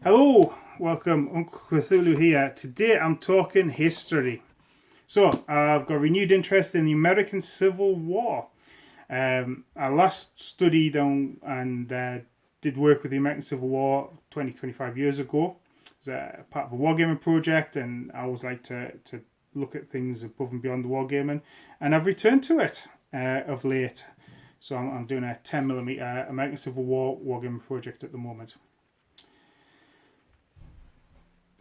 Hello, welcome, Uncle Cthulhu here. Today I'm talking history. So, I've got renewed interest in the American Civil War. I last studied on and did work with the American Civil War 25 years ago. It was part of a wargaming project, and I always like to look at things above and beyond the wargaming. And I've returned to it of late. So I'm doing a 10mm American Civil War wargaming project at the moment.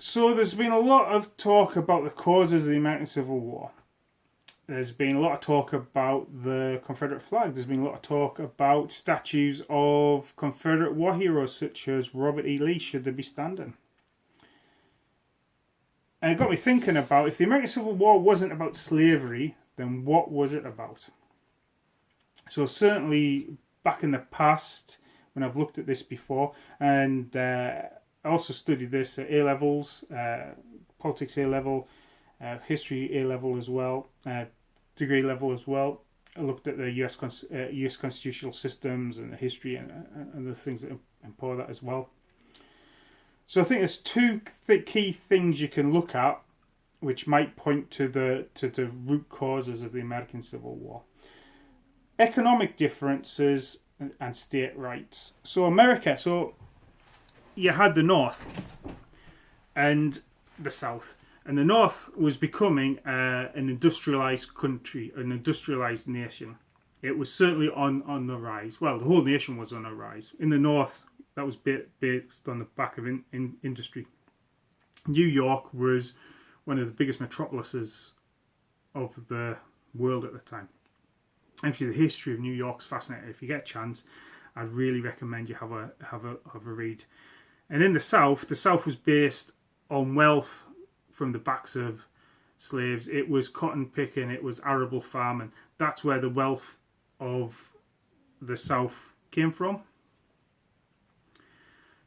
So there's been a lot of talk about the causes of the American Civil War. There's been a lot of talk about the Confederate flag. There's been a lot of talk about statues of Confederate war heroes such as Robert E. Lee, should they be standing. And it got me thinking about, if the American Civil War wasn't about slavery, then what was it about? So certainly back in the past, when I've looked at this before, and I also studied this at A-levels, politics A-level, history A-level as well, degree level as well. I looked at the US constitutional systems and the history and the things that employ that as well. So I think there's two key things you can look at which might point to the root causes of the American Civil War. Economic differences and state rights. So America, you had the North and the South. And the North was becoming an industrialized country, an industrialized nation. It was certainly on the rise. Well, the whole nation was on a rise. In the North, that was based on the back of industry. New York was one of the biggest metropolises of the world at the time. Actually, the history of New York's fascinating. If you get a chance, I'd really recommend you have a read. And in the South was based on wealth from the backs of slaves. It was cotton picking, it was arable farming. That's where the wealth of the South came from.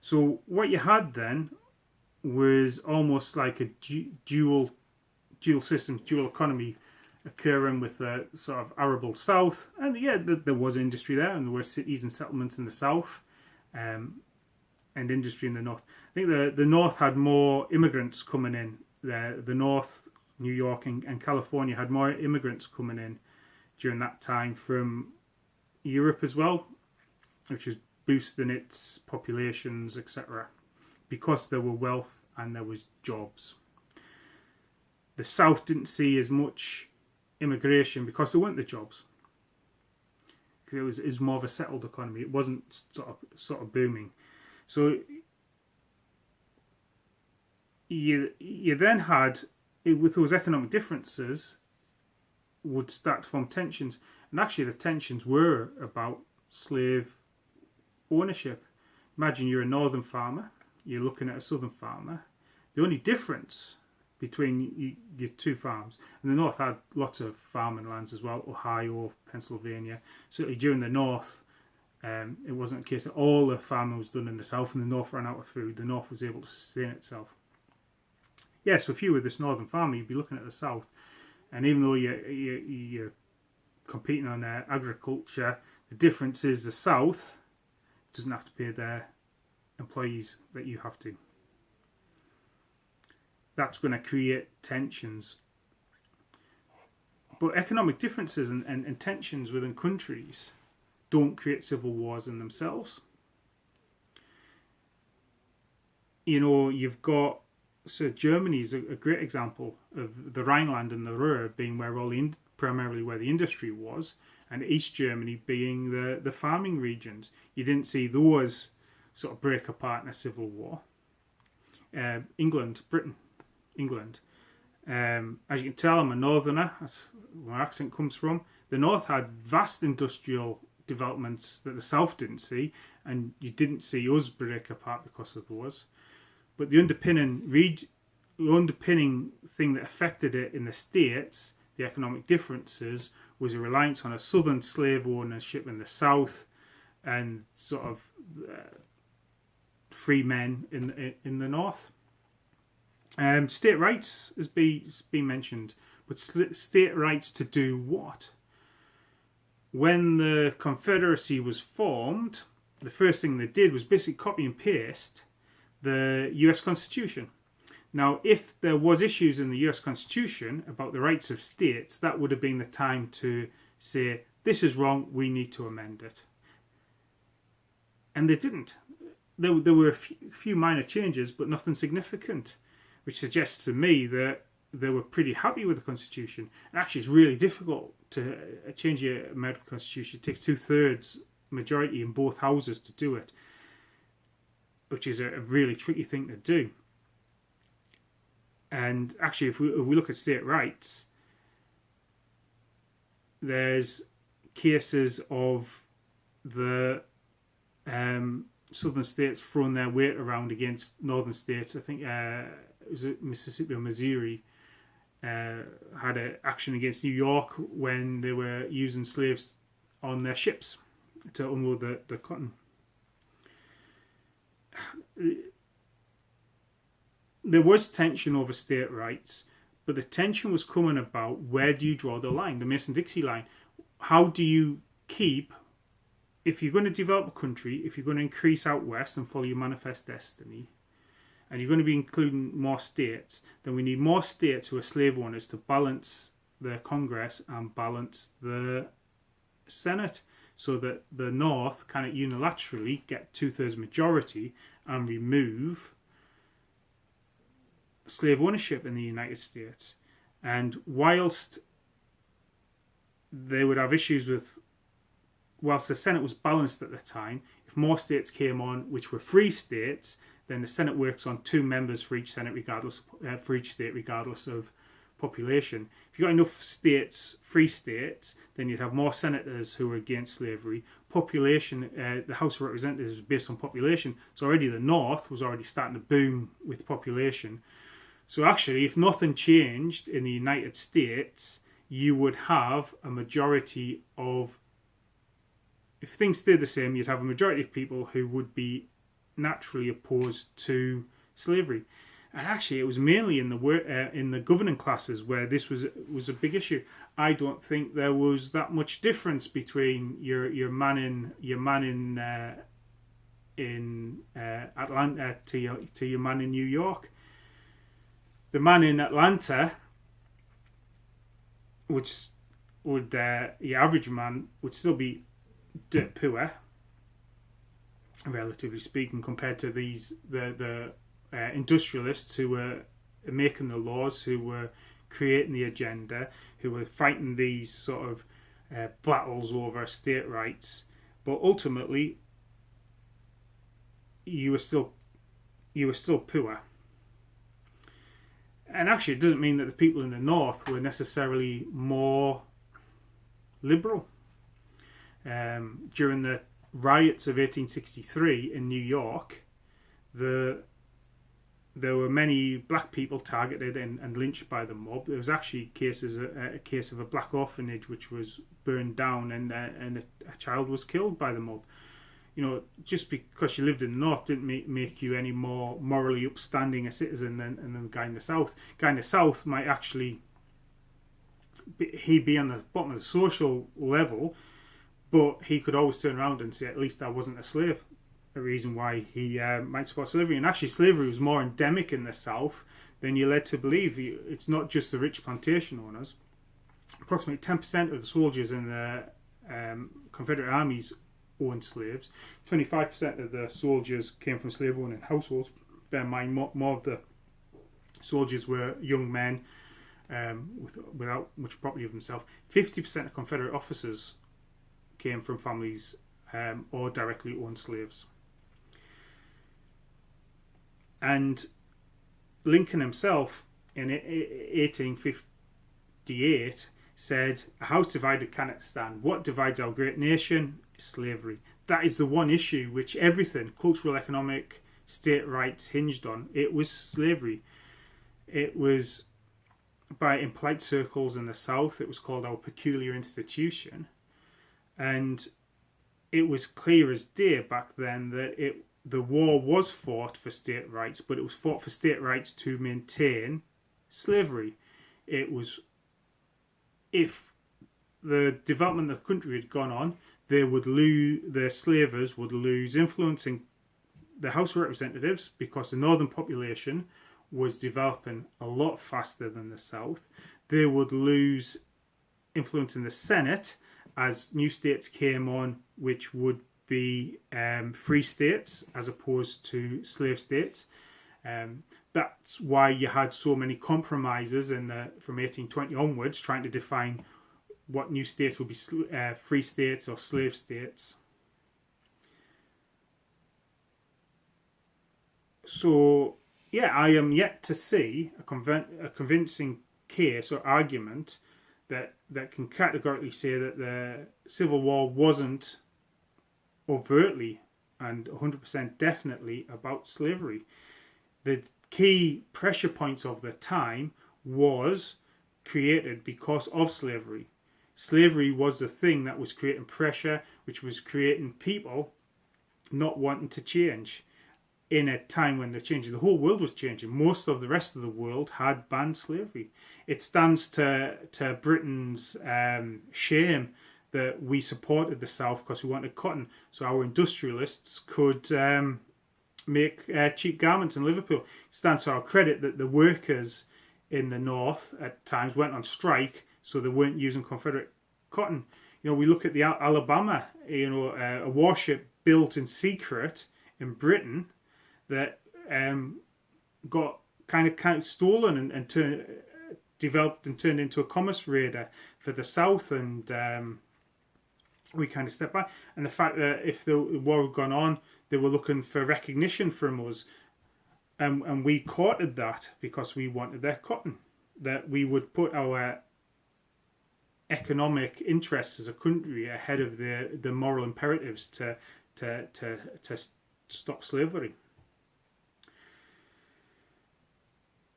So what you had then was almost like a dual system, dual economy occurring with the sort of arable South. And yeah, there was industry there, and there were cities and settlements in the South. And industry in the North. I think the North had more immigrants coming in. The North, New York and California had more immigrants coming in during that time from Europe as well, which was boosting its populations, etc. because there were wealth and there was jobs. The South didn't see as much immigration because there weren't the jobs. Because it was more of a settled economy. It wasn't sort of booming. So you then had, with those economic differences, would start to form tensions. And actually the tensions were about slave ownership. Imagine you're a northern farmer, you're looking at a southern farmer. The only difference between your two farms, and the North had lots of farming lands as well, Ohio, Pennsylvania. Certainly during the North, it wasn't a case that all the farming was done in the South and the North ran out of food. The North was able to sustain itself. Yeah, so if you were this northern farmer, you'd be looking at the South. And even though you're competing on agriculture, the difference is the South doesn't have to pay their employees that you have to. That's going to create tensions. But economic differences and tensions within countries don't create civil wars in themselves. You know, you've got, so Germany's a great example of the Rhineland and the Ruhr being where primarily where the industry was, and East Germany being the farming regions. You didn't see those sort of break apart in a civil war. England. As you can tell, I'm a northerner. That's where my accent comes from. The North had vast industrial developments that the South didn't see, and you didn't see us break apart because of those. But the underpinning thing that affected it in the States, the economic differences, was a reliance on a southern slave ownership in the South and sort of free men in the North. State rights has been mentioned, but state rights to do what? When the Confederacy was formed, the first thing they did was basically copy and paste the US Constitution. Now, if there was issues in the US Constitution about the rights of states, that would have been the time to say, this is wrong, we need to amend it. And they didn't. There were a few minor changes, but nothing significant, which suggests to me that they were pretty happy with the Constitution. And actually, it's really difficult to change your American Constitution. It takes 2/3 majority in both houses to do it, which is a really tricky thing to do. And actually, if we look at state rights, there's cases of the southern states throwing their weight around against northern states. I think was it Mississippi or Missouri had an action against New York when they were using slaves on their ships to unload the cotton. There was tension over state rights, but the tension was coming about, where do you draw the line, the Mason-Dixie line? How do you keep, if you're going to develop a country, if you're going to increase out west and follow your manifest destiny, and you're going to be including more states, then we need more states who are slave owners to balance the Congress and balance the Senate, so that the North cannot unilaterally get 2/3 majority and remove slave ownership in the United States. And whilst they would have issues with, whilst the Senate was balanced at the time, if more states came on which were free states, then the Senate works on 2 members for each Senate, for each state, regardless of population. If you got enough states, free states, then you'd have more senators who are against slavery. Population, the House of Representatives is based on population, so already the North was already starting to boom with population. So actually, if nothing changed in the United States, you would have a majority of, if things stayed the same, you'd have a majority of people who would be naturally opposed to slavery. And actually, it was mainly in the governing classes where this was a big issue. I don't think there was that much difference between your man in Atlanta to your man in New York. The man in Atlanta your average man would still be dirt poor, relatively speaking, compared to the industrialists who were making the laws, who were creating the agenda, who were fighting these sort of battles over state rights. But ultimately, you were still poor. And actually, it doesn't mean that the people in the North were necessarily more liberal. During the riots of 1863 in New York, there were many black people targeted and lynched by the mob. There was actually a case of a black orphanage which was burned down, and a child was killed by the mob. You know, just because you lived in the North didn't make you any more morally upstanding a citizen than the guy in the South. The guy in the South might actually be on the bottom of the social level, but he could always turn around and say, at least I wasn't a slave. A reason why he might support slavery. And actually, slavery was more endemic in the South than you're led to believe. It's not just the rich plantation owners. Approximately 10% of the soldiers in the Confederate armies owned slaves. 25% of the soldiers came from slave-owning households. Bear in mind, more of the soldiers were young men without much property of themselves. 50% of Confederate officers came from families or directly owned slaves. And Lincoln himself, in 1858, said, "A house divided cannot stand. What divides our great nation is slavery." That is the one issue which everything, cultural, economic, state rights, hinged on. It was slavery. It was, in polite circles in the South, it was called our peculiar institution. And it was clear as day back then that the war was fought for state rights, but it was fought for state rights to maintain slavery. It was, if the development of the country had gone on, the slavers would lose influence in the House of Representatives, because the northern population was developing a lot faster than the South. They would lose influence in the Senate as new states came on, which would be free states as opposed to slave states. That's why you had so many compromises from 1820 onwards, trying to define what new states would be free states or slave states. So, yeah, I am yet to see a convincing case or argument that can categorically say that the Civil War wasn't overtly and 100% definitely about slavery. The key pressure points of the time was created because of slavery. Slavery was the thing that was creating pressure, which was creating people not wanting to change in a time when they're changing. The whole world was changing. Most of the rest of the world had banned slavery. It stands to Britain's shame that we supported the South because we wanted cotton, so our industrialists could make cheap garments in Liverpool. It stands to our credit that the workers in the North at times went on strike, so they weren't using Confederate cotton. We look at the Alabama, a warship built in secret in Britain that got kind of stolen and developed and turned into a commerce raider for the South, and we kind of stepped back. And the fact that if the war had gone on, they were looking for recognition from us, and we courted that because we wanted their cotton, that we would put our economic interests as a country ahead of the moral imperatives to stop slavery.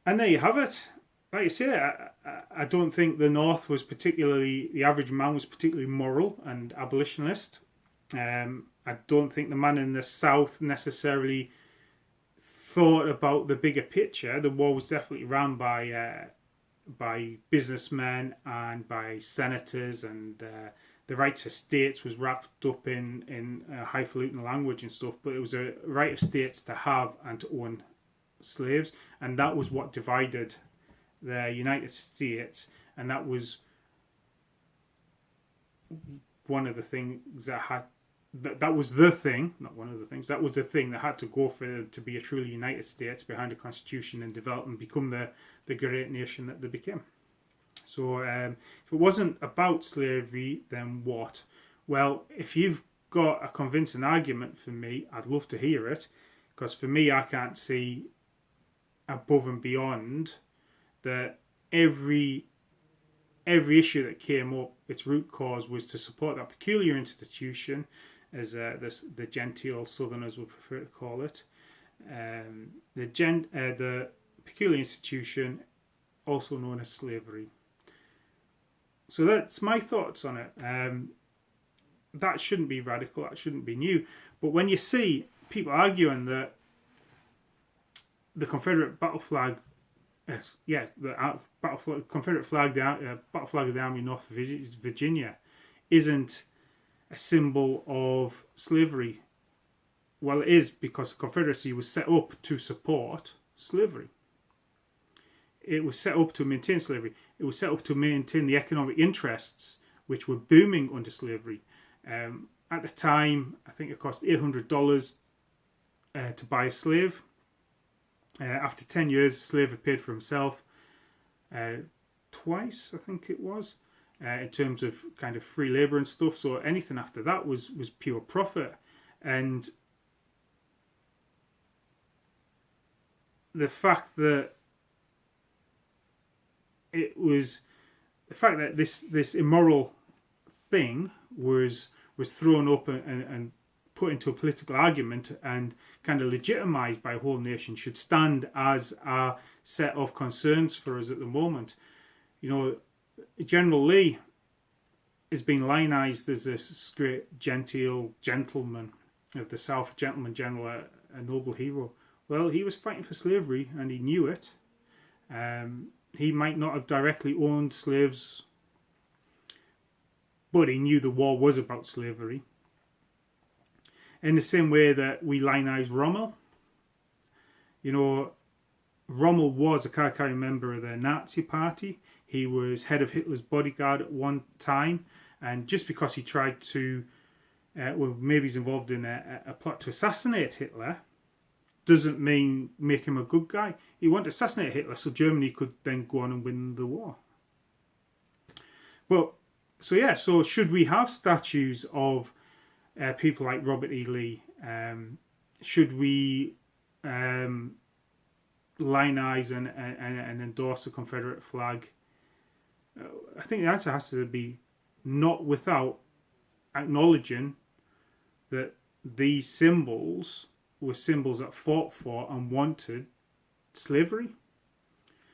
And there you have it. Like you say, I don't think the average man was particularly moral and abolitionist. I don't think the man in the South necessarily thought about the bigger picture. The war was definitely run by businessmen and by senators, and the right to states was wrapped up in highfalutin language and stuff, but it was a right of states to have and to own slaves, and that was what divided the United States, and that was one of the things that was the thing, not one of the things, that was the thing that had to go for to be a truly United States behind a constitution and develop and become the great nation that they became. So if it wasn't about slavery, then what? Well, if you've got a convincing argument for me, I'd love to hear it, because for me, I can't see above and beyond that every issue that came up, its root cause was to support that peculiar institution, as the genteel Southerners would prefer to call it, the peculiar institution, also known as slavery. So that's my thoughts on it. That shouldn't be radical, that shouldn't be new. But when you see people arguing that the Confederate battle flag, Confederate flag, the battle flag of the Army of North Virginia, isn't a symbol of slavery. Well, it is, because the Confederacy was set up to support slavery. It was set up to maintain slavery. It was set up to maintain the economic interests which were booming under slavery. At the time, I think it cost $800 to buy a slave. After 10 years, the slave had paid for himself twice, I think it was, in terms of kind of free labour and stuff. So anything after that was pure profit. And the fact that this immoral thing was thrown up and put into a political argument and kind of legitimised by a whole nation should stand as a set of concerns for us at the moment. General Lee is being lionised as this great gentleman of the South, a gentleman general, a noble hero. Well, he was fighting for slavery and he knew it. He might not have directly owned slaves, but he knew the war was about slavery. In the same way that we lionize Rommel. You know, Rommel was a card-carrying member of the Nazi Party. He was head of Hitler's bodyguard at one time, and just because he tried to, well, maybe he's involved in a plot to assassinate Hitler, doesn't make him a good guy. He wanted to assassinate Hitler so Germany could then go on and win the war. But so should we have statues of people like Robert E. Lee? Should we lionize and endorse the Confederate flag? I think the answer has to be not, without acknowledging that these symbols were symbols that fought for and wanted slavery.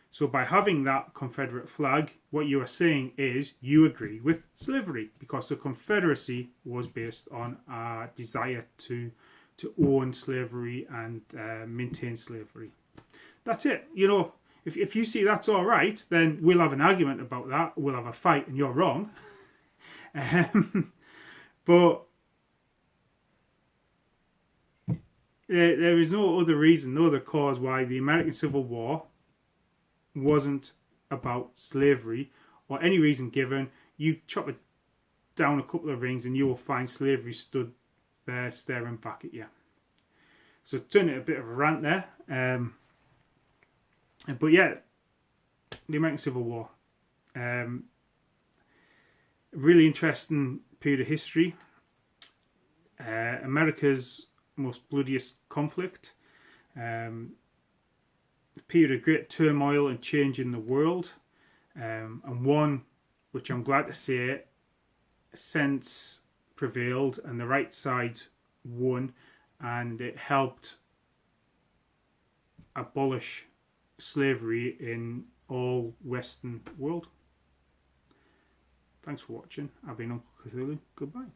So by having that Confederate flag, what you are saying is you agree with slavery, because the Confederacy was based on a desire to own slavery and maintain slavery. That's it. You know, if you see that's all right, then we'll have an argument about that. We'll have a fight, and you're wrong. But there is no other reason, no other cause why the American Civil War wasn't about slavery, or any reason given. You chop it down a couple of rings and you will find slavery stood there staring back at you. So turn it a bit of a rant there. But yeah, the American Civil War. Really interesting period of history. America's most bloodiest conflict. A period of great turmoil and change in the world. And one which I'm glad to say sense prevailed and the right side won, and it helped abolish slavery in all Western world. Thanks for watching. I've been Uncle Cthulhu. Goodbye.